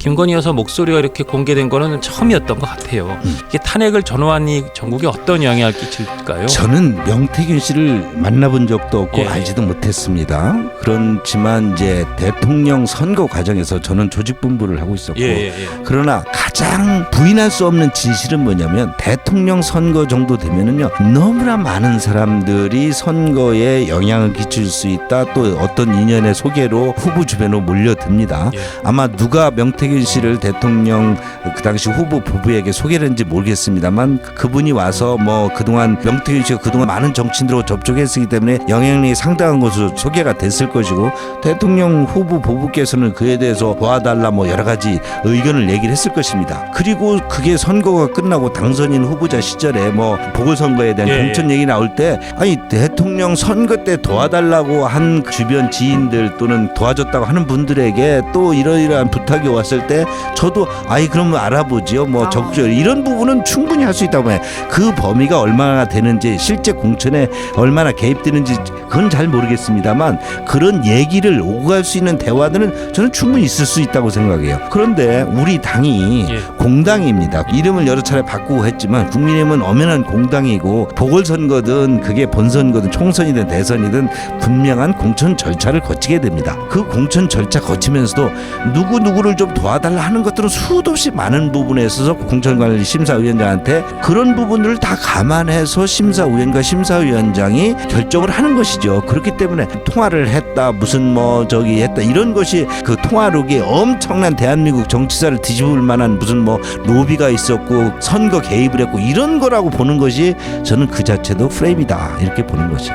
김건희 여사 목소리가 이렇게 공개된 거는 처음이었던 것 같아요. 이게 탄핵을 전후한이 전국에 어떤 영향을 끼칠까요? 저는 명태균 씨를 만나본 적도 없고 예. 알지도 못했습니다. 그렇지만 이제 대통령 선거 과정에서 저는 조직본부를 하고 있었고 그러나 가장 부인할 수 없는 진실은 뭐냐면 대통령 선거 정도 되면은요 너무나 많은 사람들이 선거에 영향을 끼칠 수 있다. 또 어떤 인연의 소개로 후보 주변으로 몰려듭니다. 아마 누가 명태균 씨를 대통령 그 당시 후보 부부에게 소개를 했는지 모르겠습니다만 그분이 와서 뭐 그동안 명태균 씨가 그동안 많은 정치인들하고 접촉했기 때문에 영향력이 상당한 것으로 소개가 됐을 것이고 대통령 후보 부부께서는 그에 대해서 도와달라 뭐 여러 가지 의견을 얘기를 했을 것입니다. 그리고 그게 선거가 끝나고 당선인 후보자 시절에 뭐 보궐선거에 대한 공천 얘기 나올 때 아니 대통령 선거 때 도와달라고 한 주변 지인들 또는 도와줬다고 하는 분들에게 또 이러이러한 부탁이 왔을 때 저도 아이 그러면 알아보지요. 뭐 적절 이런 부분은 충분히 할 수 있다고 해요. 그 범위가 얼마나 되는지 실제 공천에 얼마나 개입되는지 그건 잘 모르겠습니다만 그런 얘기를 오고 갈 수 있는 대화들은 저는 충분히 있을 수 있다고 생각해요. 그런데 우리 당이 공당입니다. 이름을 여러 차례 바꾸고 했지만 국민의힘은 엄연한 공당이고 보궐선거든 그게 본선거든 총선이든 대선이든 분명한 공천 절차를 거치게 됩니다. 그 공천 절차 거치면서도 누구를 좀 도와달라 하는 것들은 수도 없이 많은 부분에 있어서 공천관리 심사위원장한테 그런 부분들을 다 감안해서 심사위원과 심사위원장이 결정을 하는 것이죠. 그렇기 때문에 통화를 했다 무슨 뭐 저기 했다 이런 것이 그 통화록이 엄청난 대한민국 정치사를 뒤집을 만한 무슨 뭐 로비가 있었고 선거 개입을 했고 이런 거라고 보는 것이 저는 그 자체도 프레임이다 이렇게 보는 거죠.